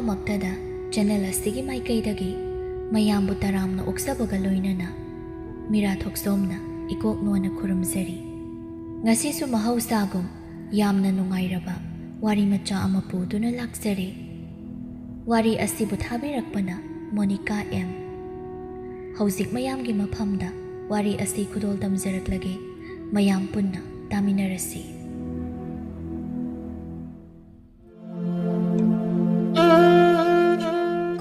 ꯑꯍꯥꯟꯕꯃꯛꯇꯗ channel ꯑꯁꯤꯒꯤ ꯃꯥꯏꯀꯩꯗꯒꯤ ꯃꯌꯥꯝꯕꯨ ꯇꯔꯥꯝꯅ ꯑꯣꯛꯆꯕꯒ ꯂꯣꯏꯅꯅ ꯃꯤꯔꯥ ꯊꯣꯛꯆꯣꯝꯅ ꯏꯀꯣꯛꯅꯣꯅ ꯈꯨꯔꯨꯝꯖꯔꯤ꯫ ꯉꯁꯤꯁꯨ ꯃꯍꯧꯁꯥꯒꯨꯝ ꯌꯥꯝꯅ ꯅꯨꯡꯉꯥꯏꯔꯕ ꯋꯥꯔꯤ ꯃꯆꯥ ꯑꯃ ꯄꯨꯗꯨꯅ ꯂꯥꯛꯆꯔꯦ꯫ ꯋꯥꯔꯤ ꯑꯁꯤꯕꯨ ꯊꯥꯕꯤꯔꯛꯄꯅ ꯃꯣꯅꯤꯀꯥ ꯑꯦꯝ꯫ ꯍꯧꯖꯤꯛ ꯃꯌꯥꯝꯒꯤ ꯃꯐꯝꯗ ꯋꯥꯔꯤ ꯑꯁꯤ ꯈꯨꯗꯣꯜ ꯇꯝꯖꯔꯛꯂꯒꯦ, ꯃꯌꯥꯝ ꯄꯨꯟꯅ ꯇꯥꯃꯤꯟꯅꯔꯁꯤ꯫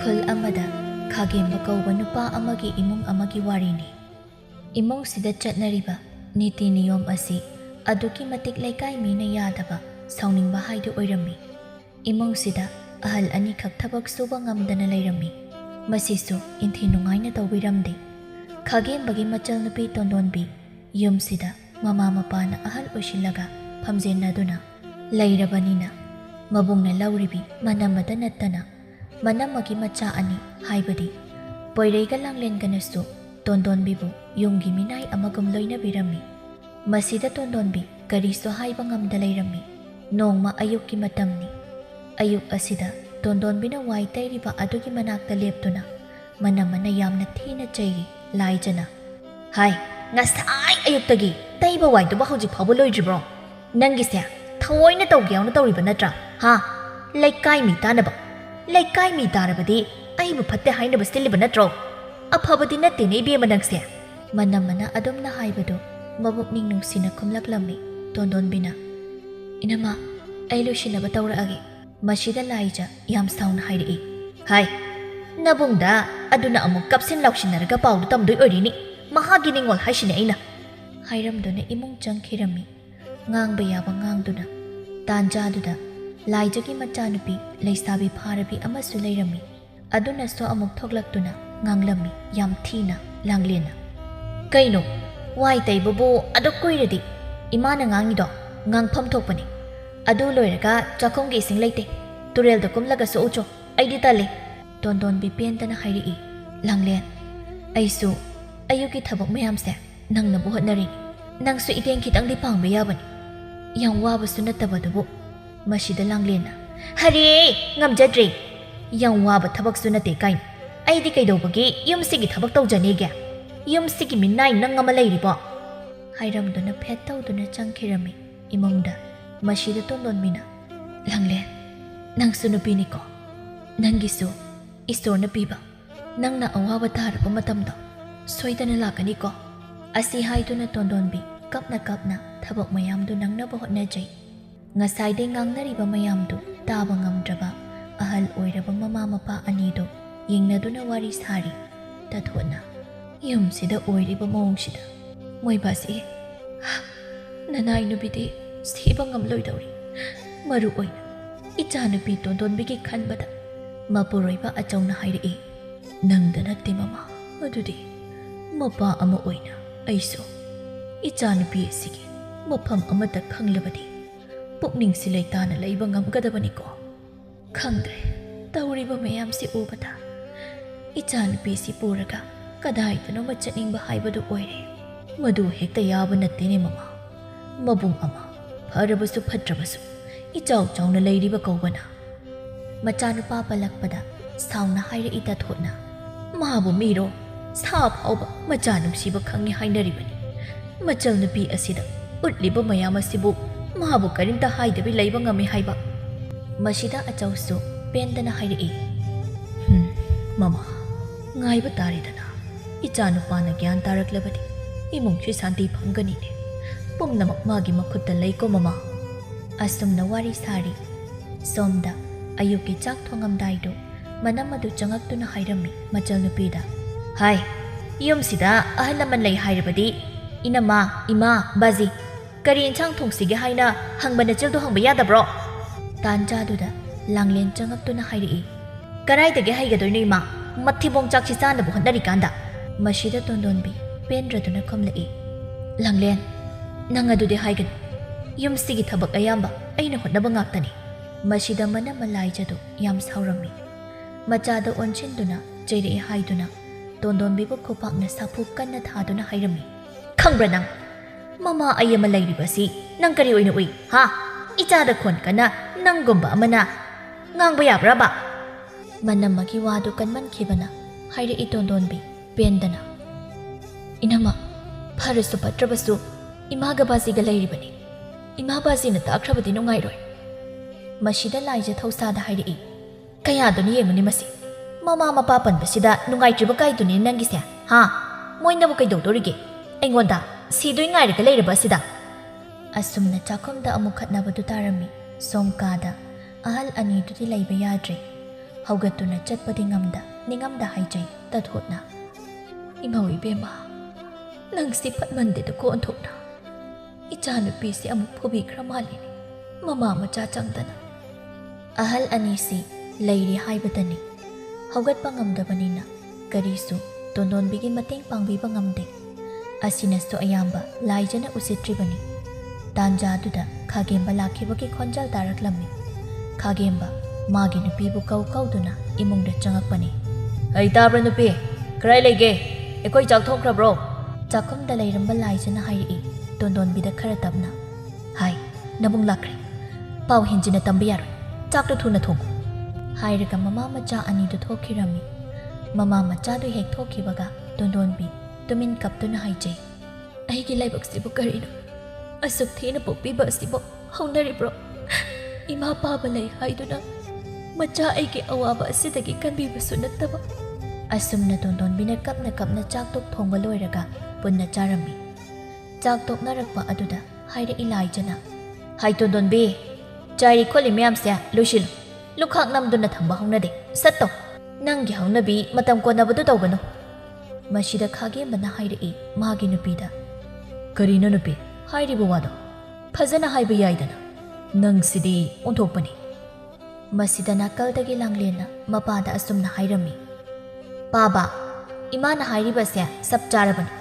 ꯈꯨꯜ ꯑꯃꯗ ꯈꯥꯒꯦꯝꯕ ꯀꯧꯕ ꯅꯨꯄꯥ ꯑꯃꯒꯤ ꯏꯃꯨꯡ ꯑꯃꯒꯤ ꯋꯥꯔꯤꯅꯤ꯫ ꯏꯃꯨꯡꯁꯤꯗ ꯆꯠꯅꯔꯤꯕ ꯅꯤꯇꯤ ꯅꯤꯌꯣꯝ ꯑꯁꯤ ꯑꯗꯨꯛꯀꯤ ꯃꯇꯤꯛ ꯂꯩꯀꯥꯏ ꯃꯤꯅ ꯌꯥꯗꯕ, ꯁꯥꯎꯅꯤꯡꯕ ꯍꯥꯏꯗꯨ ꯑꯣꯏꯔꯝꯃꯤ꯫ ꯏꯃꯨꯡꯁꯤꯗ ꯑꯍꯜ ꯑꯅꯤꯈꯛ ꯊꯕꯛ ꯁꯨꯕ ꯉꯝꯗꯅ ꯂꯩꯔꯝꯃꯤ꯫ ꯃꯁꯤꯁꯨ ꯏꯟꯊꯤ ꯅꯨꯡꯉꯥꯏꯅ ꯇꯧꯕꯤꯔꯝꯗꯦ꯫ ꯈꯥꯒꯦꯝꯕꯒꯤ ꯃꯆꯜꯅꯨꯄꯤ ꯇꯣꯟꯗꯣꯟꯕꯤ ꯌꯨꯝꯁꯤꯗ ꯃꯃꯥ ꯃꯄꯥꯅ ꯑꯍꯜ ꯑꯣꯏꯁꯤꯜꯂꯒ ꯐꯝꯖꯦꯟꯅꯗꯨꯅ ꯂꯩꯔꯕꯅꯤꯅ ꯃꯕꯨꯡꯅ ꯂꯧꯔꯤꯕꯤ ꯃꯅꯝꯃꯗ ꯅꯠꯇꯅ ꯃꯅꯝꯃꯒꯤ ꯃꯆꯥ ꯑꯅꯤ ꯍꯥꯏꯕꯗꯤ ꯄꯣꯏꯔꯩꯒ ꯂꯥꯡꯂꯦꯟꯒꯅꯁꯨ ꯇꯣꯟꯗꯣꯟꯕꯤꯕꯨ ꯌꯨꯝꯒꯤ ꯃꯤꯅꯥꯏ ꯑꯃꯒꯨꯝ ꯂꯣꯏꯅꯕꯤꯔꯝꯃꯤ꯫ ꯃꯁꯤꯗ ꯇꯣꯟꯗꯣꯟꯕꯤ ꯀꯔꯤꯁꯨ ꯍꯥꯏꯕ ꯉꯝꯗ ꯂꯩꯔꯝꯃꯤ꯫ ꯅꯣꯡꯃ ꯑꯌꯨꯛꯀꯤ ꯃꯇꯝꯅꯤ꯫ ꯑꯌꯨꯛ ꯑꯁꯤꯗ ꯇꯣꯟꯗꯣꯟꯕꯤꯅ ꯋꯥꯏ ꯇꯩꯔꯤꯕ ꯑꯗꯨꯒꯤ ꯃꯅꯥꯛꯇ ꯂꯦꯞꯇꯨꯅ ꯃꯅꯝꯃꯅ ꯌꯥꯝꯅ ꯊꯤꯅ ꯆꯩꯔꯤ ꯂꯥꯏꯖꯅ꯫ "ꯍꯥꯏ, ꯉꯁꯥꯏ ꯑꯌꯨꯛꯇꯒꯤ ꯇꯩꯕ ꯋꯥꯏꯗꯨꯕ ꯍꯧꯖꯤꯛ ꯐꯥꯎꯕ ꯂꯣꯏꯗ꯭ꯔꯤꯕ꯭ꯔꯣ? ꯅꯪꯒꯤꯁꯦ ꯊꯑꯣꯏꯅ ꯇꯧꯒꯦ ꯌꯥꯎꯅ ꯇꯧꯔꯤꯕ ꯅꯠꯇ꯭ꯔꯥ? ꯍꯥ? ꯂꯩꯀꯥꯏ ꯃꯤ ꯇꯥꯅꯕ? ꯂꯩꯀꯥꯏ ꯃꯤ ꯇꯥꯔꯕꯗꯤ ꯑꯩꯕꯨ ꯐꯠꯇꯦ ꯍꯥꯏꯅꯕ ꯁꯤꯜꯂꯤꯕ ꯅꯠꯇ꯭ꯔꯣ? ꯑꯐꯕꯗꯤ ꯅꯠꯇꯦꯅꯦ ꯏꯕꯦꯝꯃ ꯅꯪꯁꯦ." ꯃꯅꯝꯃꯅ ꯑꯗꯨꯝꯅ ꯍꯥꯏꯕꯗꯨ ꯃꯕꯨꯛꯅꯤꯡ ꯅꯨꯡꯁꯤꯅ ꯈꯨꯝꯂꯛꯂꯝꯃꯤ꯫ ꯇꯣꯟꯗꯣꯟꯕꯤꯅ, "ꯏꯅꯝꯃ, ꯑꯩ ꯂꯣꯏꯁꯤꯟꯅꯕ ꯇꯧꯔꯛꯑꯒꯦ." ꯃꯁꯤꯗ ꯂꯥꯏꯖ ꯌꯥꯝ ꯁꯥꯎꯅ ꯍꯥꯏꯔꯛꯏ꯫ "ꯍꯥꯏ, ꯅꯕꯨꯡꯗ ꯑꯗꯨꯅ ꯑꯃꯨꯛ ꯀꯞꯁꯤꯟ ꯂꯥꯎꯁꯤꯟꯅꯔꯒ ꯄꯥꯎꯗꯨ ꯇꯝꯗꯣꯏ ꯑꯣꯏꯔꯤꯅꯤ꯫ ꯃꯍꯥꯛꯀꯤ ꯅꯤꯡꯉꯣꯜ ꯍꯥꯏꯁꯤꯅꯦ ꯑꯩꯅ." ꯍꯥꯏꯔꯝꯗꯨꯅ ꯏꯃꯨꯡ ꯆꯪꯈꯤꯔꯝꯃꯤ, ꯉꯥꯡꯕ ꯌꯥꯕ ꯉꯥꯡꯗꯨꯅ꯫ ꯇꯥꯟꯖꯥꯗꯨꯗ ꯂꯥꯏꯖꯒꯤ ꯃꯆꯥꯅꯨꯄꯤ ꯂꯩꯁꯥꯕꯤ ꯐꯥꯔꯕꯤ ꯑꯃꯁꯨ ꯂꯩꯔꯝꯃꯤ꯫ ꯑꯗꯨꯅꯁꯨ ꯑꯃꯨꯛ ꯊꯣꯛꯂꯛꯇꯨꯅ ꯉꯥꯡꯂꯝꯃꯤ ꯌꯥꯝ ꯊꯤꯅ ꯂꯥꯡꯂꯦꯟꯅ꯫ "ꯀꯩꯅꯣ, ꯋꯥꯏ ꯇꯩꯕꯕꯨ ꯑꯗꯨꯛ ꯀꯨꯏꯔꯗꯤ ꯏꯃꯥꯅ ꯉꯥꯡꯉꯤꯗꯣ ꯉꯥꯡꯐꯝ ꯊꯣꯛꯄꯅꯤ꯫ ꯑꯗꯨ ꯂꯣꯏꯔꯒ ꯆꯥꯛꯈꯨꯝꯒꯤ ꯏꯁꯤꯡ ꯂꯩꯇꯦ, ꯇꯨꯔꯦꯜꯗ ꯀꯨꯝꯂꯒ ꯁꯣꯛꯎꯆꯣ, ꯑꯩꯗꯤ ꯇꯜꯂꯤ." ꯇꯣꯟꯗꯣꯟꯕꯤ ꯄꯦꯟꯗꯅ ꯍꯥꯏꯔꯛꯏ꯫ "ꯂꯥꯡꯂꯦꯟ, ꯑꯩꯁꯨ ꯑꯌꯨꯛꯀꯤ ꯊꯕꯛ ꯃꯌꯥꯝꯁꯦ ꯅꯪꯅꯕꯨ ꯍꯣꯠꯅꯔꯤꯅꯤ꯫ ꯅꯪꯁꯨ ꯏꯇꯦꯡ ꯈꯤꯇꯪꯗꯤ ꯄꯥꯡꯕ ꯌꯥꯕꯅꯤ, ꯌꯥꯝ ꯋꯥꯕꯁꯨ ꯅꯠꯇꯕꯗꯨꯕꯨ." ꯃꯁꯤꯗ ꯂꯥꯡꯂꯦꯟꯅ, "ꯍꯔꯦ, ꯉꯝꯖꯗ꯭ꯔꯦ, ꯌꯥꯝ ꯋꯥꯕ ꯊꯕꯛꯁꯨ ꯅꯠꯇꯦ ꯀꯥꯏꯅ ꯑꯩꯗꯤ ꯀꯩꯗꯧꯕꯒꯤ ꯌꯨꯝꯁꯤꯒꯤ ꯊꯕꯛ ꯇꯧꯖꯅꯤꯒꯦ? ꯌꯨꯝꯁꯤꯒꯤ ꯃꯤꯅꯥꯏ ꯅꯪ ꯑꯃ ꯂꯩꯔꯤꯕꯣ?" ꯍꯥꯏꯔꯝꯗꯨꯅ ꯐꯦꯠ ꯇꯧꯗꯨꯅ ꯆꯪꯈꯤꯔꯝꯃꯤ ꯏꯃꯨꯡꯗ꯫ ꯃꯁꯤꯗ ꯇꯣꯟꯗꯣꯟꯕꯤꯅ, "ꯂꯥꯡꯂꯦꯟ, ꯅꯪꯁꯨ ꯅꯨꯄꯤꯅꯤꯀꯣ, ꯅꯪꯒꯤꯁꯨ ꯏꯁꯣꯔꯅ ꯄꯤꯕ, ꯅꯪꯅ ꯑꯋꯥꯕ ꯇꯥꯔꯕ ꯃꯇꯝꯗꯣ ꯁꯣꯏꯗꯅ ꯂꯥꯛꯀꯅꯤꯀꯣ." ꯑꯁꯤ ꯍꯥꯏꯗꯨꯅ ꯇꯣꯟꯗꯣꯟꯕꯤ ꯀꯞꯅ ꯀꯞꯅ ꯊꯕꯛ ꯃꯌꯥꯝꯗꯨ ꯅꯪꯅꯕ ꯍꯣꯠꯅꯖꯩ꯫ ꯉꯁꯥꯏꯗꯩ ꯉꯥꯡꯅꯔꯤꯕ ꯃꯌꯥꯝꯗꯨ ꯇꯥꯕ ꯉꯝꯗ꯭ꯔꯕ ꯑꯍꯜ ꯑꯣꯏꯔꯕ ꯃꯃꯥ ꯃꯄꯥ ꯑꯅꯤꯗꯨ ꯌꯦꯡꯅꯗꯨꯅ ꯋꯥꯔꯤ ꯁꯥꯔꯤ ꯇꯊꯣꯠꯅ꯫ "ꯌꯨꯝꯁꯤꯗ ꯑꯣꯏꯔꯤꯕ ꯃꯑꯣꯡꯁꯤꯗ ꯃꯣꯏꯕꯥꯁꯤ ꯅꯅꯥꯏ ꯅꯨꯄꯤꯗꯤ ꯁꯤꯕ ꯉꯝꯂꯣꯏꯗꯧꯔꯤ꯫ ꯃꯔꯨ ꯑꯣꯏꯅ ꯏꯆꯥꯅꯨꯄꯤ ꯇꯣꯟꯗꯣꯟꯕꯤꯒꯤ ꯈꯟꯕꯗ." ꯃꯄꯨꯔꯣꯏꯕ ꯑꯆꯧꯅ ꯍꯥꯏꯔꯛꯏ꯫ "ꯅꯪꯗ ꯅꯠꯇꯦ ꯃꯃꯥ, ꯑꯗꯨꯗꯤ ꯃꯄꯥ ꯑꯃ ꯑꯣꯏꯅ ꯑꯩꯁꯨ ꯏꯆꯥꯅꯨꯄꯤ ꯑꯁꯤꯒꯤ ꯃꯐꯝ ꯑꯃꯠꯇ ꯈꯪꯂꯕꯗꯤ ꯄꯨꯛꯅꯤꯡꯁꯤ ꯂꯩꯇꯥꯅ ꯂꯩꯕ ꯉꯝꯒꯗꯕꯅꯤꯀꯣ꯫ ꯈꯪꯗ꯭ꯔꯦ, ꯇꯧꯔꯤꯕ ꯃꯌꯥꯝꯁꯤ ꯎꯕꯗ ꯏꯆꯥꯅꯨꯄꯤꯁꯤ ꯄꯨꯔꯒ ꯀꯗꯥꯏꯗꯅꯣꯃ ꯆꯠꯅꯤꯡꯕ ꯍꯥꯏꯕꯗꯨ ꯑꯣꯏꯔꯦ꯫ ꯃꯗꯨ ꯍꯦꯛꯇ ꯌꯥꯕ ꯅꯠꯇꯦꯅꯦ ꯃꯃꯥ꯫ ꯃꯕꯨꯡ ꯑꯃ, ꯐꯔꯕꯁꯨ ꯐꯠꯇ꯭ꯔꯕꯁꯨ ꯏꯆꯥꯎ ꯆꯥꯎꯅ ꯂꯩꯔꯤꯕ ꯀꯧꯕꯅ." ꯃꯆꯥꯅꯨꯄꯥ ꯄꯜꯂꯛꯄꯗ ꯁꯥꯎꯅ ꯍꯥꯏꯔꯛꯏ ꯇꯊꯣꯠꯅ꯫ "ꯃꯥꯕꯨ ꯃꯤꯔꯣ? ꯁꯥ ꯐꯥꯎꯕ ꯃꯆꯥ ꯅꯨꯡꯁꯤꯕ ꯈꯪꯉꯤ ꯍꯥꯏꯅꯔꯤꯕꯅꯤ꯫ ꯃꯆꯜ ꯅꯨꯄꯤ ꯑꯁꯤꯗ ꯎꯠꯂꯤꯕ ꯃꯌꯥꯝ ꯑꯁꯤꯕꯨ ꯃꯥꯕꯨ ꯀꯔꯤꯝꯇ ꯍꯥꯏꯗꯕꯤ ꯂꯩꯕ ꯉꯝꯃꯤ ꯍꯥꯏꯕ?" ꯃꯁꯤꯗ ꯑꯆꯧꯁꯨ ꯄꯦꯟꯗꯅ ꯍꯥꯏꯔꯛꯏ꯫ "ꯃꯃꯥ, ꯉꯥꯏꯕ ꯇꯥꯔꯦꯗꯅ꯫ ꯏꯆꯥꯅꯨꯄꯥꯅ ꯒ꯭ꯌꯥꯟ ꯇꯥꯔꯛꯂꯕꯗꯤ ꯏꯃꯨꯡꯁꯤ ꯁꯥꯟꯇꯤ ꯐꯪꯒꯅꯤꯅꯦ꯫ ꯄꯨꯝꯅꯃꯛ ꯃꯥꯒꯤ ꯃꯈꯨꯠꯇ ꯂꯩꯀꯣ ꯃꯃꯥ." ꯑꯁꯨꯝꯅ ꯋꯥꯔꯤ ꯁꯥꯔꯤ꯫ ꯁꯣꯝꯗ ꯑꯌꯨꯛꯀꯤ ꯆꯥꯛ ꯊꯣꯡꯉꯝꯗꯥꯏꯗꯨ ꯃꯅꯝ ꯑꯗꯨ ꯆꯪꯉꯛꯇꯨꯅ ꯍꯥꯏꯔꯝꯃꯤ ꯃꯆꯜꯅꯨꯄꯤꯗ꯫ "ꯍꯥꯏ, ꯌꯨꯝꯁꯤꯗ ꯑꯍꯜ ꯂꯃꯟ ꯂꯩ ꯍꯥꯏꯔꯕꯗꯤ ꯏꯅꯝꯃ, ꯏꯃꯥ, ꯕꯥꯖꯤ, ꯀꯔꯤ ꯏꯟꯁꯥꯡ ꯊꯣꯡꯁꯤꯒꯦ ꯍꯥꯏꯅ ꯍꯪꯕ ꯅꯆꯤꯜꯗꯨ ꯍꯪꯕ ꯌꯥꯗꯕ꯭ꯔꯣ?" ꯇꯥꯟꯖꯥꯗꯨꯗ ꯂꯥꯡꯂꯦꯟ ꯆꯪꯉꯛꯇꯨꯅ ꯍꯥꯏꯔꯛꯏ꯫ "ꯀꯗꯥꯏꯗꯒꯤ ꯍꯩꯒꯗꯣꯏꯅꯣ ꯏꯃꯥ, ꯃꯊꯤꯕꯣꯡ ꯆꯥꯛꯁꯤ ꯆꯥꯅꯕ ꯍꯣꯠꯅꯔꯤꯀꯥꯟꯗ." ꯃꯁꯤꯗ ꯇꯣꯟꯗꯣꯟꯕꯤ ꯄꯦꯟꯗ꯭ꯔꯗꯨꯅ ꯈꯨꯝꯂꯛꯏ꯫ "ꯂꯥꯡꯂꯦꯟ, ꯅꯪ ꯑꯗꯨꯗꯤ ꯍꯥꯏꯒꯅꯨ. ꯌꯨꯝꯁꯤꯒꯤ ꯊꯕꯛ ꯑꯌꯥꯝꯕ ꯑꯩꯅ ꯍꯣꯠꯅꯕ ꯉꯥꯛꯇꯅꯤ." ꯃꯁꯤꯗ ꯃꯅꯝꯃ ꯂꯥꯏꯖꯗꯨ ꯌꯥꯝ ꯁꯥꯎꯔꯝꯃꯤ꯫ ꯃꯆꯥꯗ ꯑꯣꯟꯁꯤꯟꯗꯨꯅ ꯆꯩꯔꯛꯏ ꯍꯥꯏꯗꯨꯅ ꯇꯣꯟꯗꯣꯟꯕꯤꯕꯨ ꯈꯨꯄꯥꯛꯅ ꯁꯥꯐꯨ ꯀꯟꯅ ꯊꯥꯗꯨꯅ ꯍꯥꯏꯔꯝꯃꯤ꯫ "ꯈꯪꯕ꯭ꯔꯥ ꯅꯪ, ꯃꯃꯥ ꯑꯩ ꯑꯃ ꯂꯩꯔꯤꯕꯁꯤ ꯅꯪ ꯀꯔꯤ ꯑꯣꯏꯅ ꯎꯏ? ꯍꯥ? ꯏꯆꯥꯗ ꯈꯣꯟ ꯀꯟꯅ ꯅꯪꯒꯨꯝꯕ ꯑꯃꯅ ꯉꯥꯡꯕ ꯌꯥꯕ꯭ꯔꯕ? Manamagi wadu kanmankhibana hairei tondonbi pendana. Inama pharasu patrabasu imaga baziga leiribani. Ima bazina takrabadi nungairoi. Masida laija thausada hairei. Kayaduni yenguni masi. Mama mapa panbasida nungaitriba kaiduni nangise. Ha, moinabu kaidodorige. Aingonda sidui ngairaga leirabasida. Asumna chakomda amuk khatnabadu tarami. Somkada ahal ani dudi leiba yadre. Haugatuna chatpadi ngamda ningamda haijai tathotna. Imawi bema. Nang si patmande da ko anthokna. Echanupi si amuk phubi kramali. Mama macha changdana. Ahal ani si leiri haibadani. Haugat pangamdabanina. Karisu tondonbigi mateng pangbiba ngamde. Asinasto ayamba laijana usitribani. Tanjaduda 𝐿𝐴𝐽𝐵 lakibagi khonjal taraklammi. 𝐿𝐴𝐽𝐵 magi nupi bu kau kauduna imungda changakpani. Hai tabra nupi, krai lege, ekoi chak thokrabro. Chakomda leiramba laijana hairi tondonbida khara tapna. Hai, nabung lakre. Pau hinjina tamba yaroi. Chakto thuna thongu. Hairaga mama macha ani du thokhirami. Mama macha du hek thokhibaga tondonbi tumin kaptuna haijai. Aigi laibaksibu karino. Asuk thina pokpiba asibo haunaribro. Ima paba lei haiduna. Macha aigi awaba asidagi kanbibasu nattaba. Asumna tondonbina kapna chaktok thongba loiraga punna charami. Chaktok narakpa aduda haira ilaijana. Hai tondonbi, chari kholi mayamse lushil. Lukhak namduna thamba haunade. Satto. Nangi haunabi matam konabadu tawgano. Masida 𝐿𝐴𝐵ꯅ hairi magi nupida. Karino nupi? Hairibu wado. Phazana haiba yaidana. Nang sidi onthokpani. Masida nakaldagi langlena mapada asumna hairami. Baba, imana hairiba se sap charabani.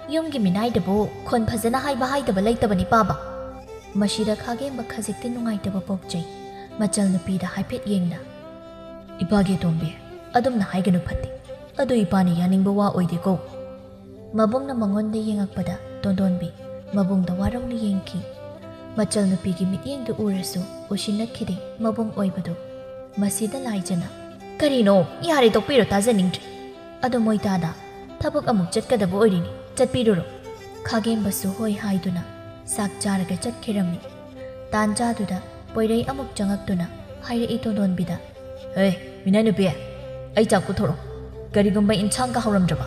Yumgi minai dabu khon phazana haiba haidaba leitabani baba. Masida 𝐿𝐴𝐵 khazikti nungaitaba pokjai. Machal nupida haipet yengna. Ipage tombe adumna haiganu phatti. Adu ipani yaningba wa oideko. Mabungna mangonda yengakpada tondonbi mabungda warongna yengki. Machal nupigi mityengdu urasu usinakhide mabung oibadu. Masida laijana. Karino yare tokpiro tajaningdri. Adu moitada thabak amuk chatkadabu oirini. Chatpiruro. 𝐿𝐴𝐵basu hoi haiduna sak charaga chatkirami. Tanjaduda poirei amuk changaktuna hairei tondonbida. Hey, Minai nupi, ai chak puthoro. Karigumba inchang ka hauramdraba.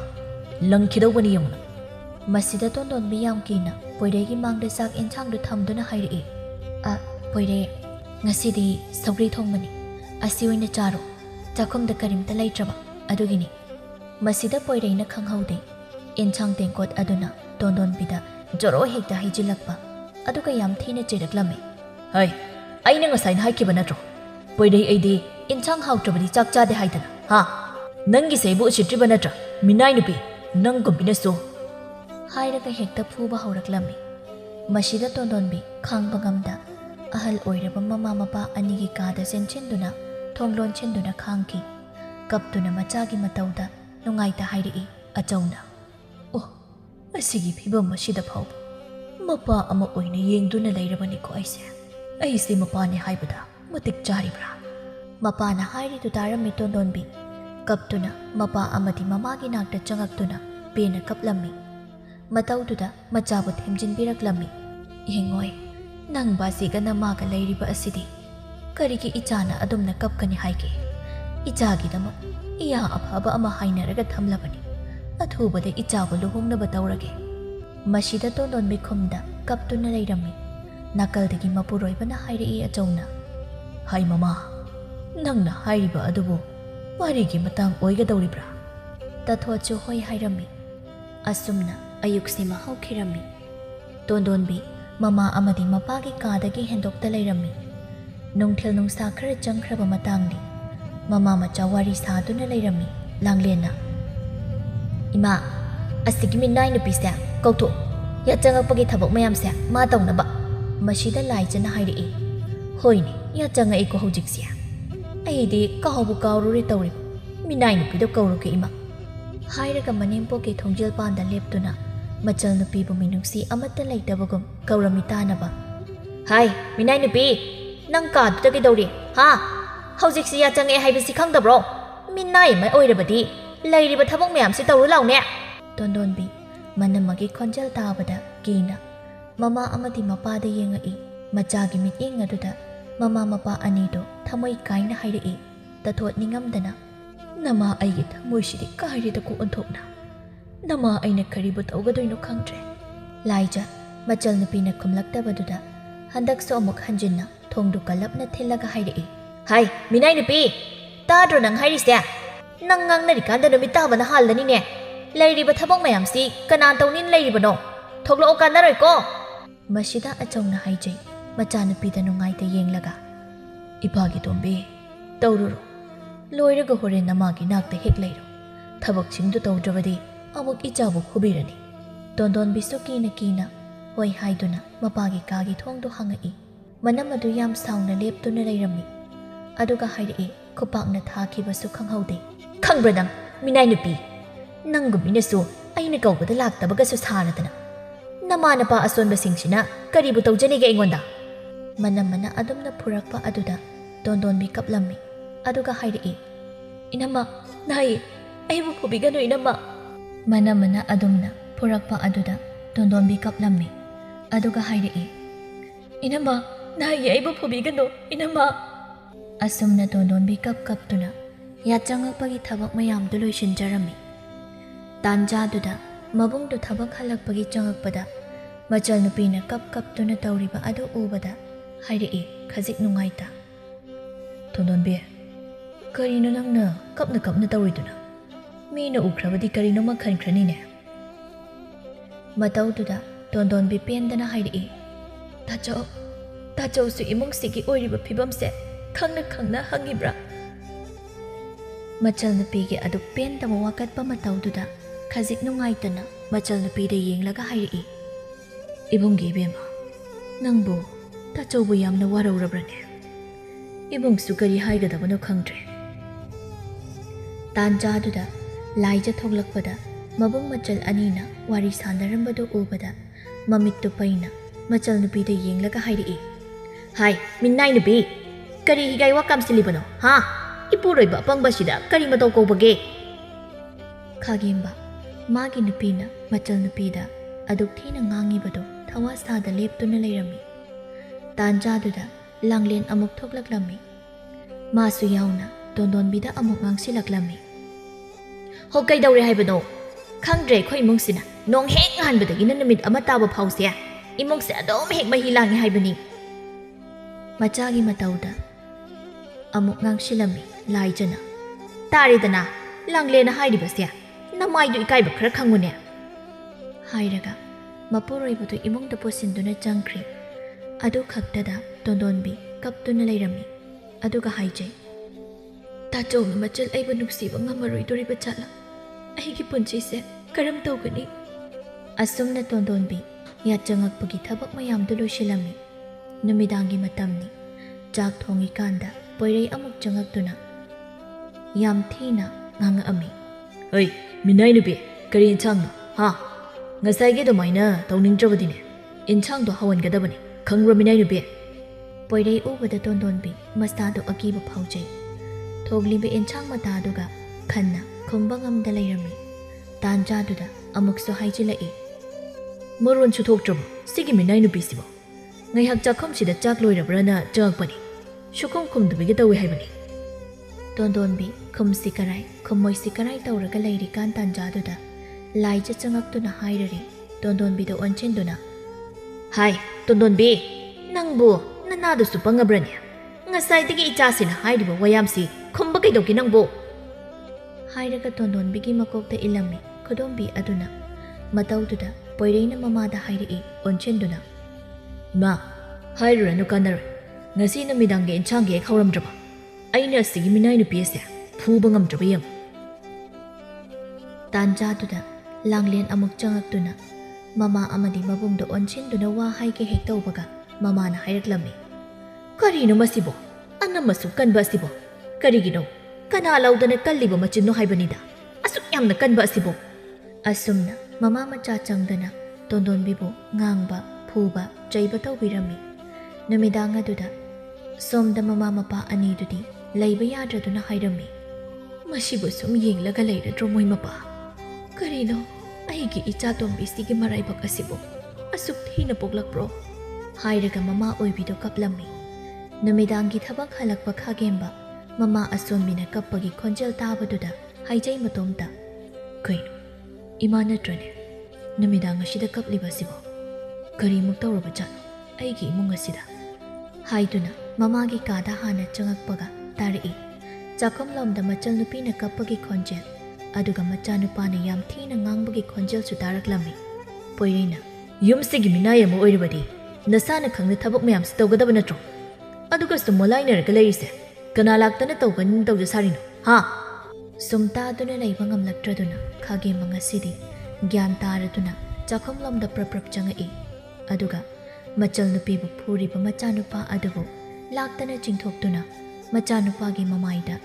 Langkhidobani yamuna. Masida tondonbi yam kina poiregi mangda sak inchang du thamduna hairei. Poire ngasidi saugri thongmani. Asi oina charo. Chakhumda karimta leitraba adugini. Masida poireina khanghaude. Inchang tengkot aduna tondonbida joro hekta haijilakpa. Aduga yam thina chiraklame. Hai, aina ngasai haikiba natro. Poirei aidi inchang hautrabadi chak chade haidana. Ha, nangi seibu usitriba natra. Minai nupi, nang gumbinasu. Hairaga hekta phuba hauraklami. Masida tondonbi khangba ngamda ahal oiraba mama mapa anigi kada senchinduna thonglon chinduna khangki. Kaptuna machagi matauda nungaita hairei achauna. Oh, asigi phibam masida phau. Mapa ama oina yengduna leirabani ko aise. Aise mapani haibada matik charibra. Mapana hairi tu tarami tondonbi. Kaptuna mapa amati mamagi nakta changaktuna pena kaplami. Mataududa machabu themjinbiraklami. Yengoi, nang basiga namaga leiriba asidi. Karigi ichana adumna kapkani haike. Ichagidama iya aphaba ama hainaraga thamlabani. Athubade ichabu luhungnaba tawrage. Masida tondonbi khumda kaptuna leirami. Nakaldagi mapuroibana hairei achauna. Hai mama, nangna hairiba adubu warigi matang oigadawribra. Tathochu hoi hairami. Asumna ayuksima haukhirami. Tondonbi mama amadi mapagi kadagi hendokta leirami. Nungthil nungsa khara changkhraba matangdi. Mama macha wari saduna leirami langlena. Ima, asigi Minai nupi se kautho. Ya changakpagi thabak mayam se ma tawnaba. Masida laijana hairei. Hoini, ya changa eko hojiksia. Aidi kahobu kaururi tawri. Minai nupi do kauruke ima. Hairaga manempoke thongjel panda leptuna machal nupi bu minungsi amatta leitabagum kaurami tanaba. Hai, Minai nupi, nang ka dagi dawri. Ha, hojiksia change haibasi khangdabro. Minai mai oirabadi leiriba thabak mayam si tawru laune Tondonbi manamagi khonjal tabada kina mama amadi mapada yengai machagi mityeng aduda mama mapa anido thamoi kaina hairei tathot ningamdana nama aigi thamoi sidi kairida ku onthokna nama aina karibu tawgadoino khangtre laija machal nupina khumlaktabaduda handakso amuk hanjinna thongdu kalapna thillaga hairei Hai Minai Nupi tadro nang hairise nang ngangnari kanda numit tabana halani ne leiriba thabak mayam si kanan tawnin leiribano thoklo kanaroi ko Masida achongna haijai machanupida nungaita yenglaga Ipagi tombe tawruro loiraga hore namagi nakta hek leiro thabak singdu tawdrabadi amuk ichabu khubirani Tondon bisu kina hoi haiduna mapagi kagi thongdu hangai manam adu yam sauna leptuna leirami aduga hairei khupakna thakibasu khanghaude Khangbra nang Minai Nupi nangguminasu aina kawbada laktabagasu saradana Namanapa asonba singsina karibu tawjaniga ingonda Manamana adumna purakpa aduda Tondonbi kaplammi aduga hairei Inama nai aibu phubigano inama Manamana adumna purakpa aduda Tondonbi kaplammi aduga hairei Inama nai aibu phubigano inama Asumna Tondonbi kaptuna yachangakpagi thabak mayamdu loishinjarami Tanjaduda mabungdu thabak halakpagi changakpada machal nupina kaptuna tawriba adu ubada hairei khajik nungaita Tondonbi karino nangna kapna tawriduna mina ukrabadi karino makhankranine Matawduda Tondonbi pendana hairei Tachau su imung sigi oiriba phibamse khangna hangibra Machal nupigi adu pendama wakatpa matawduda khajik nungaitana machal nupida yenglaga hairei Ibunggi bema nangbu tachaubu yamna waraurabrane Ibungsu kari haigadabano khangdre Tanjaduda laija thoglakpada mabung machal anina wari sandarambadu ubada mamittu paina machal nupida yenglaga hairei Hai Minai Nupi kari higai wakam silibano ha ipuroiba pangbasida kari matau kobage Khagemba magi nupina machal nupida aduk thina ngangibado thawasada leptuna leirami Tanjaduda langlen amuk thoklaklami masu yauna Tondonbida amuk ngangsilaklami Ho kaidawre haibano khangdre khoi imungsina nong hek hanbadagi na numit ama taba phause imungse adom hek mahilangi haibani Machagi matauda amuk ngangsilami laijana Taridana langlena hairibasya namaidu ikaiba khara khangune hairaga mapuroibadu imungda posinduna changkri adu khaktada Tondonbi kaptuna leirami aduga haijai Tachawna machal aiba nuksiba ngamaroidoriba chala aigi punchise karam tawgani Asumna Tondonbi yachangakpagi thabak mayamdu loisilami numidangi matamni chak thongi kanda poirei amuk changaktuna yam thina ngangami Oi Minai Nupi kari inchangno ha ngasai ge domaina tawningdrabadine inchangdo hawangadabani khangra Minai Nupi poirei ubada Tondonbi masado akiba phaujai thoglibe enchang mataduga khanna khumbangamda leirami Tanjaduda amukso haijilai Moron chu thoktrabo sigi Minai Nupi sibo ngaihak chakhomsida chak loirabrana changpani shukum khumdubige tawi haibani Tondonbi khumsi karai khumoisi karai tawraga leiri kan Tanjaduda laija changaktuna hairari Tondonbida onchinduna Hai Tondonbi nangbu nanadu su pangabrani ngasaidagi ichasina hairiba wayamsi khumba kaidoki nangbu hairaga Tondonbigi makokta ilami khodombi aduna matawduda poireina mamada hairei onchinduna Ma hairuranu kanaroi ngasi namidange inchange khauramdraba aina sigi Minai Nupi ase phuba ngamdraba yang Tanjaduda langlen amuk changaktuna mama amadi mabungdo onchinduna wa haige hektawbaga mamana hairaklammi Karino masibo anamasu kanba asibo karigino kana laudana kalliba machinno haibanida asuk yamna kanba asibo Asumna mama macha changdana Tondonbibu ngangba phuba chaiba tawbirami numidang aduda somda mama mapa anidudi leiba yadraduna hairami ꯃꯁꯤꯕꯨ ꯁꯨꯝ ꯌꯦꯡꯂꯒ ꯂꯩꯔꯗ꯭ꯔꯣ ꯃꯣꯏ ꯃꯄꯥ? ꯀꯔꯤꯅꯣ ꯑꯩꯒꯤ ꯏꯆꯥ ꯇꯣꯝꯕꯤꯁꯤꯒꯤ ꯃꯔꯥꯏꯕꯛ ꯑꯁꯤꯕꯨ ꯑꯁꯨꯛ ꯊꯤꯅ ꯄꯣꯛꯂꯛꯄ꯭ꯔꯣ? ꯍꯥꯏꯔꯒ ꯃꯃꯥ ꯑꯣꯏꯕꯤꯗꯣ ꯀꯞꯂꯝꯃꯤ꯫ ꯅꯨꯃꯤꯗꯥꯡꯒꯤ ꯊꯕꯛ ꯍꯜꯂꯛꯄ ꯈꯥꯒꯦꯝꯕ ꯃꯃꯥ ꯑꯁꯣꯟꯕꯤꯅ ꯀꯞꯄꯒꯤ ꯈꯣꯟꯖꯦꯜ ꯇꯥꯕꯗꯨꯗ ꯍꯥꯏꯖꯩ ꯃꯇꯣꯝꯇ, ꯀꯩꯅꯣ ꯏꯃꯥ ꯅꯠꯇ꯭ꯔꯅꯦ ꯅꯨꯃꯤꯗꯥꯡ ꯑꯁꯤꯗ ꯀꯞꯂꯤꯕꯁꯤꯕꯣ? ꯀꯔꯤꯃꯨꯛ ꯇꯧꯔꯕꯖꯥꯠꯅꯣ ꯑꯩꯒꯤ ꯏꯃꯨꯡ ꯑꯁꯤꯗ? ꯍꯥꯏꯗꯨꯅ ꯃꯃꯥꯒꯤ ꯀꯥꯗ ꯍꯥꯟꯅ ꯆꯪꯉꯛꯄꯒ ꯇꯥꯔꯛꯏ ꯆꯥꯛꯈꯨꯝꯂꯣꯝꯗ ꯃꯆꯜꯅꯨꯄꯤꯅ ꯀꯞꯄꯒꯤ ꯈꯣꯟꯖꯦꯜ, ꯑꯗꯨꯒ ꯃꯆꯥꯅꯨꯄꯥꯅ ꯌꯥꯝ ꯊꯤꯅ ꯉꯥꯡꯕꯒꯤ ꯈꯣꯟꯖꯦꯜꯁꯨ ꯇꯥꯔꯛꯂꯝꯃꯤ꯫ ꯄꯣꯏꯔꯩꯅ, ꯌꯨꯝꯁꯤꯒꯤ ꯃꯤꯅꯥꯏ ꯑꯃ ꯑꯣꯏꯔꯕꯗꯤ ꯅꯁꯥꯅ ꯈꯪꯅ ꯊꯕꯛ ꯃꯌꯥꯝꯁꯤ ꯇꯧꯒꯗꯕ ꯅꯠꯇ꯭ꯔꯣ? ꯑꯗꯨꯒ ꯁꯨꯝ ꯃꯣꯂꯥꯏꯅꯔꯒ ꯂꯩꯔꯤꯁꯦ ꯀꯅꯥ ꯂꯥꯛꯇꯅ ꯇꯧꯒꯅꯤ ꯇꯧꯖ ꯁꯥꯔꯤꯅꯣ ꯍꯥ? ꯁꯨꯝ ꯇꯥꯗꯨꯅ ꯂꯩꯕ ꯉꯝꯂꯛꯇ꯭ꯔꯗꯨꯅ ꯈꯥꯒꯦꯝꯕ ꯉꯁꯤꯗꯤ ꯒ꯭ꯌꯥꯟ ꯇꯥꯔꯗꯨꯅ ꯆꯥꯛꯈꯨꯝꯂꯣꯝꯗ ꯄ꯭ꯔꯞ ꯆꯪꯉꯛꯏ꯫ ꯑꯗꯨꯒ ꯃꯆꯜꯅꯨꯄꯤꯕꯨ ꯐꯨꯔꯤꯕ ꯃꯆꯥꯅꯨꯄꯥ ꯑꯗꯨꯕꯨ ꯂꯥꯛꯇꯅ ꯆꯤꯡꯊꯣꯛꯇꯨꯅ ꯃꯆꯥꯅꯨꯄꯥꯒꯤ ꯃꯃꯥꯏꯗ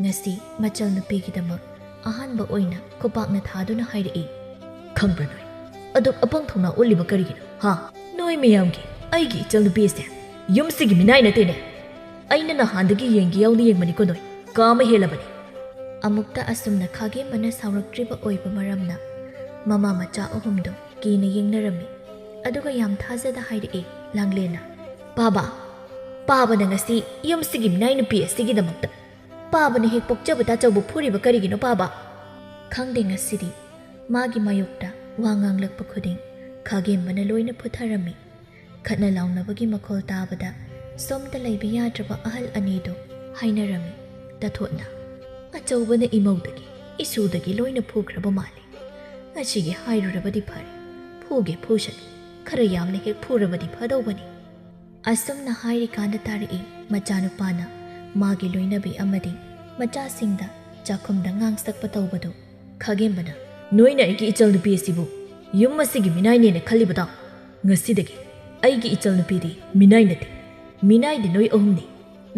ꯉꯁꯤ ꯃꯆꯜꯅꯨꯄꯤꯒꯤꯗꯃꯛ ꯑꯍꯥꯟꯕ ꯑꯣꯏꯅ ꯈꯨꯄꯥꯛꯅ ꯊꯥꯗꯨꯅ ꯍꯥꯏꯔꯛꯏ, ꯈꯪꯕ꯭ꯔꯥ ꯅꯣꯏ ꯑꯗꯨꯛ ꯑꯄꯪ ꯊꯧꯅꯥ ꯎꯠꯂꯤꯕ ꯀꯔꯤꯒꯤꯅꯣ ꯍꯥ? ꯅꯣꯏ ꯃꯌꯥꯝꯒꯤ ꯑꯩꯒꯤ ꯏꯆꯜꯅꯨꯄꯤꯁꯦ ꯌꯨꯝꯁꯤꯒꯤ ꯃꯤꯅꯥꯏ ꯅꯠꯇꯦꯅꯦ꯫ ꯑꯩꯅ ꯅꯍꯥꯟꯗꯒꯤ ꯌꯦꯡꯒꯦ ꯌꯥꯎꯅ ꯌꯦꯡꯕꯅꯤꯀꯣ ꯅꯣꯏ, ꯀꯥ ꯑꯃ ꯍꯦꯜꯂꯕꯅꯤ꯫ ꯑꯃꯨꯛꯇ ꯑꯁꯨꯝꯅ ꯈꯥꯒꯦꯝꯕꯅ ꯁꯥꯎꯔꯛꯇ꯭ꯔꯤꯕ ꯑꯣꯏꯕ ꯃꯔꯝꯅ ꯃꯃꯥ ꯃꯆꯥ ꯑꯍꯨꯝꯗꯣ ꯀꯤꯅ ꯌꯦꯡꯅꯔꯝꯃꯤ꯫ ꯑꯗꯨꯒ ꯌꯥꯝ ꯊꯥꯖꯗ ꯍꯥꯏꯔꯛꯏ ꯂꯥꯡꯂꯦꯟꯅ, ꯄꯥꯕꯅ ꯉꯁꯤ ꯌꯨꯝꯁꯤꯒꯤ ꯃꯤꯅꯥꯏ ꯅꯨꯄꯤ ꯑꯁꯤꯒꯤꯗꯃꯛꯇ ꯄꯥꯕꯅ ꯍꯦꯛ ꯄꯣꯛꯆꯕ ꯇꯥꯆꯧꯕꯨ ꯐꯨꯔꯤꯕ ꯀꯔꯤꯒꯤꯅꯣ ꯄꯥꯕ? ꯈꯪꯗꯦ ꯉꯁꯤꯗꯤ ꯃꯥꯒꯤ ꯃꯥꯌꯣꯛꯇ ꯋꯥ ꯉꯥꯡꯂꯛꯄ ꯈꯨꯗꯤꯡ ꯈꯥꯒꯦꯝꯕꯅ ꯂꯣꯏꯅ ꯐꯨꯊꯔꯝꯃꯤ꯫ ꯈꯠꯅ ꯂꯥꯎꯅꯕꯒꯤ ꯃꯈꯣꯜ ꯇꯥꯕꯗ ꯁꯣꯝꯗ ꯂꯩꯕ ꯌꯥꯗ꯭ꯔꯕ ꯑꯍꯜ ꯑꯅꯤꯗꯣ ꯍꯥꯏꯅꯔꯝꯃꯤ ꯇꯊꯣꯠꯅ, ꯑꯆꯧꯕꯅ ꯏꯃꯧꯗꯒꯤ ꯏꯁꯨꯗꯒꯤ ꯂꯣꯏꯅ ꯐꯨꯈ꯭ꯔꯕ ꯃꯥꯜꯂꯤ꯫ ꯑꯁꯤꯒꯤ ꯍꯥꯏꯔꯨꯔꯕꯗꯤ ꯐꯔꯦ, ꯐꯨꯒꯦ ꯐꯨꯁꯅꯨ, ꯈꯔ ꯌꯥꯝꯅ ꯍꯦꯛ ꯐꯨꯔꯕꯗꯤ ꯐꯗꯧꯕꯅꯤ꯫ ꯑꯁꯨꯝꯅ ꯍꯥꯏꯔꯤꯀꯥꯟꯗ ꯇꯥꯔꯛꯏ ꯃꯆꯥꯅꯨꯄꯥꯅ ꯃꯥꯒꯤ ꯂꯣꯏꯅꯕꯤ ꯑꯃꯗꯤ ꯃꯆꯥꯁꯤꯡꯗ ꯆꯥꯛꯈꯨꯝꯗ ꯉꯥꯡꯁꯛꯄ ꯇꯧꯕꯗꯨ꯫ ꯈꯥꯒꯦꯝꯕꯅ, ꯅꯣꯏꯅ ꯑꯩꯒꯤ ꯏꯆꯜꯅꯨꯄꯤ ꯑꯁꯤꯕꯨ ꯌꯨꯝ ꯑꯁꯤꯒꯤ ꯃꯤꯅꯥꯏꯅꯦꯅ ꯈꯜꯂꯤꯕꯗꯣ? ꯉꯁꯤꯗꯒꯤ ꯑꯩꯒꯤ ꯏꯆꯜꯅꯨꯄꯤꯗꯤ ꯃꯤꯅꯥꯏ ꯅꯠꯇꯦ, ꯃꯤꯅꯥꯏꯗꯤ ꯅꯣꯏ ꯑꯍꯨꯝꯅꯤ꯫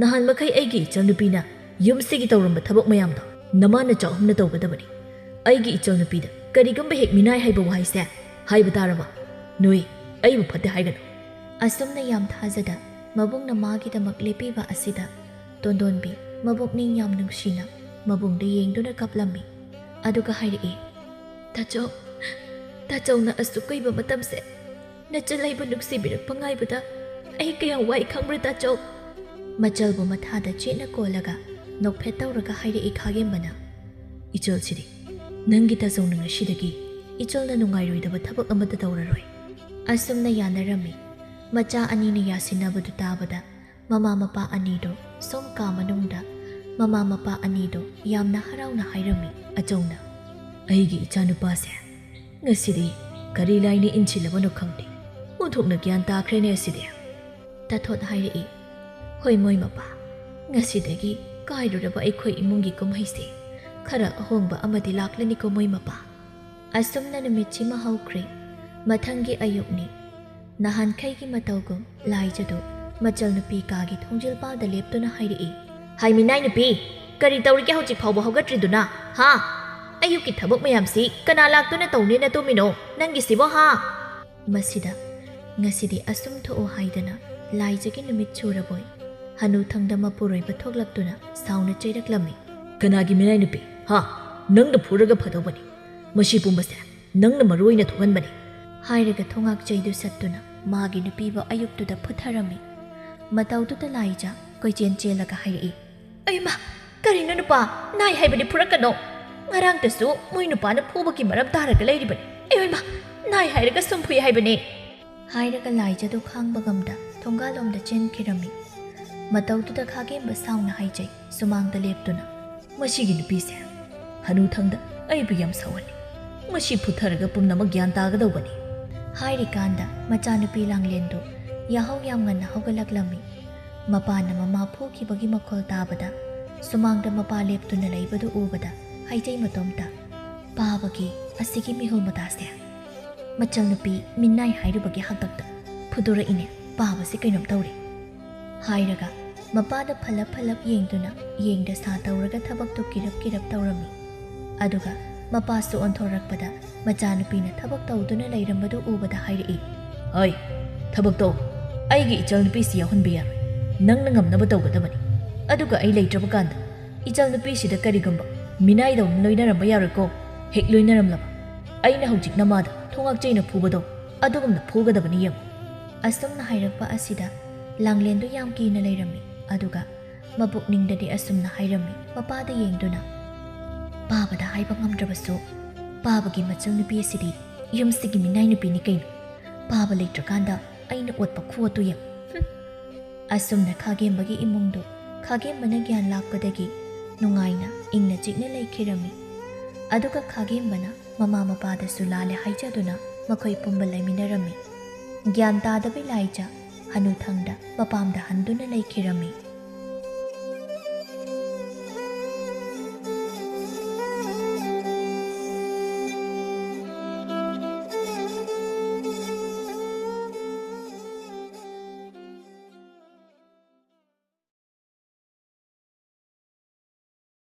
ꯅꯍꯥꯟ ꯃꯈꯩ ꯑꯩꯒꯤ ꯏꯆꯜꯅꯨꯄꯤꯅ ꯌꯨꯝꯁꯤꯒꯤ ꯇꯧꯔꯝꯕ ꯊꯕꯛ ꯃꯌꯥꯝꯗꯣ ꯅꯃꯥꯅꯆꯥ ꯑꯍꯨꯝꯅ ꯇꯧꯒꯗꯕꯅꯤ꯫ ꯑꯩꯒꯤ ꯏꯆꯜꯅꯨꯄꯤꯗ ꯀꯔꯤꯒꯨꯝꯕ ꯍꯦꯛ ꯃꯤꯅꯥꯏ ꯍꯥꯏꯕ ꯋꯥꯍꯩꯁꯦ ꯍꯥꯏꯕ ꯇꯥꯔꯕ ꯅꯣꯏ ꯑꯩꯕꯨ ꯐꯠꯇꯦ ꯍꯥꯏꯒꯅꯨ꯫ ꯑꯁꯨꯝꯅ ꯌꯥꯝ ꯊꯥꯖꯗ ꯃꯕꯨꯡꯅ ꯃꯥꯒꯤꯗꯃꯛ ꯂꯦꯞꯄꯤꯕ ꯑꯁꯤꯗ ꯇꯣꯟꯗꯣꯟꯕꯤ ꯃꯕꯨꯛꯅꯤꯡ ꯌꯥꯝ ꯅꯨꯡꯁꯤꯅ ꯃꯕꯨꯡꯗ ꯌꯦꯡꯗꯨꯅ ꯀꯞꯂꯝꯃꯤ꯫ ꯑꯗꯨꯒ ꯍꯥꯏꯔꯛꯏ, ꯇꯥꯆꯧꯅ ꯑꯁꯨꯛ ꯀꯨꯏꯕ ꯃꯇꯝꯁꯦ ꯅꯆꯜꯂꯩꯕꯨ ꯅꯨꯡꯁꯤꯕꯤꯔꯛꯄ ꯉꯥꯏꯕꯗ ꯑꯩ ꯀꯌꯥ ꯋꯥꯏ ꯈꯪꯕ꯭ꯔꯥ ꯇꯥꯆꯧ? ꯃꯆꯜꯕꯨ ꯃꯊꯥꯗ ꯆꯦꯠꯅ ꯀꯣꯜꯂꯒ ꯅꯣꯛꯐꯦꯠ ꯇꯧꯔꯒ ꯍꯥꯏꯔꯛꯏ ꯈꯥꯒꯦꯝꯕꯅ, ꯏꯆꯜꯁꯤꯗꯤ ꯅꯪꯒꯤ ꯇꯥꯆꯧꯅ ꯉꯁꯤꯗꯒꯤ ꯏꯆꯜꯅ ꯅꯨꯡꯉꯥꯏꯔꯣꯏꯗꯕ ꯊꯕꯛ ꯑꯃꯠꯇ ꯇꯧꯔꯔꯣꯏ꯫ ꯑꯁꯨꯝꯅ ꯌꯥꯅꯔꯝꯃꯤ꯫ ꯃꯆꯥ ꯑꯅꯤꯅ ꯌꯥꯁꯤꯟꯅꯕꯗꯨ ꯇꯥꯕꯗ ꯃꯃꯥ ꯃꯄꯥ ꯑꯅꯤꯗꯣ ꯁꯣꯝ ꯀꯥ ꯃꯅꯨꯡꯗ ꯃꯃꯥ ꯃꯄꯥ ꯑꯅꯤꯗꯣ ꯌꯥꯝꯅ ꯍꯔꯥꯎꯅ ꯍꯥꯏꯔꯝꯃꯤ ꯑꯆꯧꯅ, ꯑꯩꯒꯤ ꯏꯆꯥꯅꯨꯄꯥꯁꯦ ꯉꯁꯤꯗꯤ ꯀꯔꯤ ꯂꯥꯏꯅ ꯏꯟꯁꯤꯜꯂꯕꯅꯣ ꯈꯪꯗꯦ, ꯑꯣꯟꯊꯣꯛꯅ ꯒ꯭ꯌꯥꯟ ꯇꯥꯈ꯭ꯔꯦꯅꯦ ꯑꯁꯤꯗꯤ꯫ ꯇꯊꯣꯠ ꯍꯥꯏꯔꯛꯏ, ꯍꯣꯏ ꯃꯣꯏ ꯃꯄꯥ, ꯉꯁꯤꯗꯒꯤ ꯀꯥꯏꯔꯨꯔꯕ ꯑꯩꯈꯣꯏ ꯏꯃꯨꯡꯒꯤ ꯀꯨꯝꯍꯩꯁꯦ ꯈꯔ ꯑꯍꯣꯡꯕ ꯑꯃꯗꯤ ꯂꯥꯛꯂꯅꯤꯀꯣ ꯃꯣꯏ ꯃꯄꯥ꯫ ꯑꯁꯨꯝꯅ ꯅꯨꯃꯤꯠꯁꯤꯃ ꯍꯧꯈ꯭ꯔꯦ꯫ ꯃꯊꯪꯒꯤ ꯑꯌꯨꯛꯅꯤ꯫ ꯅꯍꯥꯟꯈꯩꯒꯤ ꯃꯇꯧꯒꯨꯝ ꯂꯥꯏꯖꯗꯨ ꯃꯆꯜꯅꯨꯄꯤ ꯀꯥꯒꯤ ꯊꯣꯡꯖꯤꯜꯄꯥꯜꯗ ꯂꯦꯞꯇꯨꯅ ꯍꯥꯏꯔꯛꯏ, ꯍꯥꯏ ꯃꯤꯅꯥꯏ ꯅꯨꯄꯤ, ꯀꯔꯤ ꯇꯧꯔꯤꯒꯦ ꯍꯧꯖꯤꯛ ꯐꯥꯎꯕ ꯍꯧꯒꯠꯇ꯭ꯔꯤꯗꯨꯅ ꯍꯥ? ꯑꯌꯨꯛꯀꯤ ꯊꯕꯛ ꯃꯌꯥꯝꯁꯤ ꯀꯅꯥ ꯂꯥꯛꯇꯨꯅ ꯇꯧꯅꯦꯅ ꯇꯨꯝꯃꯤꯅꯣ ꯅꯪꯒꯤꯁꯤꯕꯣ ꯍꯥ? ꯃꯁꯤꯗ ꯉꯁꯤꯗꯤ ꯑꯁꯨꯝ ꯊꯣꯛꯑꯣ ꯍꯥꯏꯗꯅ ꯂꯥꯏꯖꯒꯤ ꯅꯨꯃꯤꯠ ꯆꯨꯔꯕꯣꯏ ꯍꯅꯨꯊꯪꯗ ꯃꯄꯨꯔꯣꯏꯕ ꯊꯣꯛꯂꯛꯇꯨꯅ ꯁꯥꯎꯅ ꯆꯩꯔꯛꯂꯝꯃꯤ, ꯀꯅꯥꯒꯤ ꯃꯤꯅꯥꯏ ꯅꯨꯄꯤ ꯍꯥ? ꯅꯪꯅ ꯐꯨꯔꯒ ꯐꯗꯧꯕꯅꯤ, ꯃꯁꯤ ꯄꯨꯝꯕꯁꯦ ꯅꯪꯅ ꯃꯔꯨ ꯑꯣꯏꯅ ꯊꯣꯛꯍꯟꯕꯅꯤ꯫ ꯍꯥꯏꯔꯒ ꯊꯣꯉꯥꯛ ꯆꯩꯗꯨ ꯁꯠꯇꯨꯅ ꯃꯥꯒꯤ ꯅꯨꯄꯤꯕꯨ ꯑꯌꯨꯛꯇꯨꯗ ꯐꯨꯊꯔꯝꯃꯤ꯫ ꯃꯇꯧꯗꯨꯗ ꯂꯥꯏꯖ ꯀꯣꯏꯆꯦꯟ ꯆꯦꯜꯂꯒ ꯍꯥꯏꯔꯛꯏ, ꯑꯩꯃ, ꯀꯔꯤꯅꯣ ꯅꯨꯄꯥ, ꯅꯥꯏ ꯍꯥꯏꯕꯗꯤ ꯐꯨꯔꯛꯀꯅꯣ, ꯉꯔꯥꯡꯇꯁꯨ ꯃꯣꯏ ꯅꯨꯄꯥꯅ ꯐꯨꯕꯒꯤ ꯃꯔꯝ ꯇꯥꯔꯒ ꯂꯩꯔꯤꯕꯅꯤ, ꯑꯩꯃ, ꯅꯥꯏ ꯍꯥꯏꯔꯒ ꯁꯨꯝ ꯐꯨꯏ ꯍꯥꯏꯕꯅꯤ꯫ ꯍꯥꯏꯔꯒ ꯂꯥꯏꯖꯗꯨ ꯈꯥꯡꯕ ꯉꯝꯗ ꯊꯣꯡꯒꯥꯜꯂꯣꯝꯗ ꯆꯦꯟꯈꯤꯔꯝꯃꯤ꯫ ꯃꯇꯧꯗꯨꯗ ꯈꯥꯒꯦꯝꯕ ꯁꯥꯎꯅ ꯍꯥꯏꯖꯩ ꯁꯨꯃꯥꯡꯗ ꯂꯦꯞꯇꯨꯅ, ꯃꯁꯤꯒꯤ ꯅꯨꯄꯤꯁꯦ ꯍꯅꯨꯊꯪꯗ ꯑꯩꯕꯨ ꯌꯥꯝ ꯁꯥꯎꯍꯜꯂꯤ, ꯃꯁꯤ ꯐꯨꯊꯔꯒ ꯄꯨꯝꯅꯃꯛ ꯒ꯭ꯌꯥꯟ ꯇꯥꯒꯗꯧꯕꯅꯤ꯫ ꯍꯥꯏꯔꯤꯀꯥꯟꯗ ꯃꯆꯥꯅꯨꯄꯤ ꯂꯥꯡꯂꯦꯟꯗꯨ ꯌꯥꯍꯧ ꯌꯥꯝ ꯉꯟꯅ ꯍꯧꯒꯠꯂꯛꯂꯝꯃꯤ꯫ ꯃꯄꯥꯅ ꯃꯃꯥ ꯐꯨꯈꯤꯕꯒꯤ ꯃꯈꯣꯜ ꯇꯥꯕꯗ ꯁꯨꯃꯥꯡꯗ ꯃꯄꯥ ꯂꯦꯞꯇꯨꯅ ꯂꯩꯕꯗꯨ ꯎꯕꯗ ꯍꯥꯏꯖꯩ ꯃꯇꯣꯝꯇ, ꯄꯥꯕꯒꯤ ꯑꯁꯤꯒꯤ ꯃꯤꯍꯨꯜ ꯃꯇꯥꯁꯦ ꯃꯆꯜꯅꯨꯄꯤ ꯃꯤꯅꯥꯏ ꯍꯥꯏꯔꯨꯕꯒꯤ ꯍꯥꯛꯇꯛꯇ ꯐꯨꯗꯣꯔꯛꯏꯅꯦ, ꯄꯥꯕꯁꯤ ꯀꯩꯅꯣꯝ ꯇꯧꯔꯤ꯫ ꯍꯥꯏꯔꯒ ꯃꯄꯥꯗ ꯐꯜꯂꯞ ꯌꯦꯡꯗꯨꯅ ꯌꯦꯡꯗ ꯁꯥ ꯇꯧꯔꯒ ꯊꯕꯛꯇꯨ ꯀꯤꯔꯞ ꯇꯧꯔꯝꯃꯤ꯫ ꯑꯗꯨꯒ ꯃꯄꯥꯁꯨ ꯑꯣꯟꯊꯣꯔꯛꯄꯗ ꯃꯆꯥꯅꯨꯄꯤꯅ ꯊꯕꯛ ꯇꯧꯗꯨꯅ ꯂꯩꯔꯝꯕꯗꯨ ꯎꯕꯗ ꯍꯥꯏꯔꯛꯏ, ꯍꯣꯏ ꯊꯕꯛ ꯇꯧ, ꯑꯩꯒꯤ ꯏꯆꯜꯅꯨꯄꯤꯁꯤ ꯌꯥꯎꯍꯟꯕ ꯌꯥꯔꯣꯏ, ꯅꯪꯅ ꯉꯝꯅꯕ ꯇꯧꯒꯗꯕꯅꯤ꯫ ꯑꯗꯨꯒ ꯑꯩ ꯂꯩꯇ꯭ꯔꯕ ꯀꯥꯟꯗ ꯏꯆꯜꯅꯨꯄꯤꯁꯤꯗ ꯀꯔꯤꯒꯨꯝꯕ ꯃꯤꯅꯥꯏꯗꯧꯅ ꯂꯣꯏꯅꯔꯝꯕ ꯌꯥꯔꯣꯏꯀꯣ ꯍꯦꯛ ꯂꯣꯏꯅꯔꯝꯂꯕ ꯑꯩꯅ ꯍꯧꯖꯤꯛ ꯅꯃꯥꯗ ꯊꯣꯡꯉꯥꯛꯆꯩꯅ ꯐꯨꯕꯗꯣ ꯑꯗꯨꯒꯨꯝꯅ ꯐꯨꯒꯗꯕꯅꯤ ꯌꯦꯡꯉꯨ ꯑꯁꯨꯝꯅ ꯍꯥꯏꯔꯛꯄ ꯑꯁꯤꯗ ꯂꯥꯡꯂꯦꯟꯗꯨ ꯌꯥꯝ ꯀꯤꯅ ꯂꯩꯔꯝꯃꯤ ꯑꯗꯨꯒ ꯃꯄꯨꯛꯅꯤꯡꯗꯗꯤ ꯑꯁꯨꯝꯅ ꯍꯥꯏꯔꯝꯃꯤ ꯃꯄꯥꯗ ꯌꯦꯡꯗꯨꯅ ꯄꯥꯕꯗ ꯍꯥꯏꯕ ꯉꯝꯗ꯭ꯔꯕꯁꯨ ꯄꯥꯕꯒꯤ ꯃꯆꯜ ꯅꯨꯄꯤ ꯑꯁꯤꯗꯤ ꯌꯨꯝꯁꯤꯒꯤ ꯃꯤꯅꯥꯏ ꯅꯨꯄꯤꯅꯤ ꯀꯩꯅꯣ ꯄꯥꯕ ꯂꯩꯇ꯭ꯔꯀꯥꯟꯗ ꯑꯩꯅ ꯑꯣꯠꯄ ꯈꯨꯑꯣꯠꯇꯨ ꯌꯦꯡ ꯑꯁꯨꯝꯅ ꯈꯥꯒꯦꯝꯕꯒꯤ ꯏꯃꯨꯡꯗꯨ ꯈꯥꯒꯦꯝꯕꯅ ꯒ꯭ꯌꯥꯟ ꯂꯥꯛꯄꯗꯒꯤ ꯅꯨꯡꯉꯥꯏꯅ ꯏꯪꯅ ꯆꯤꯛꯅ ꯂꯩꯈꯤꯔꯝꯃꯤ ꯑꯗꯨꯒ ꯈꯥꯒꯦꯝꯕꯅ ꯃꯃꯥ ꯃꯄꯥꯗꯁꯨ ꯂꯥꯜꯂꯦ ꯍꯥꯏꯖꯗꯨꯅ ꯃꯈꯣꯏ ꯄꯨꯝꯕ ꯂꯩꯃꯤꯟꯅꯔꯝꯃꯤ ꯒ꯭ꯌꯥꯟ ꯇꯥꯗꯕ ꯂꯥꯏꯖ ꯍꯅꯨꯊꯪꯗ ꯃꯄꯥꯝꯗ ꯍꯟꯗꯨꯅ ꯂꯩꯈꯤꯔꯝꯃꯤ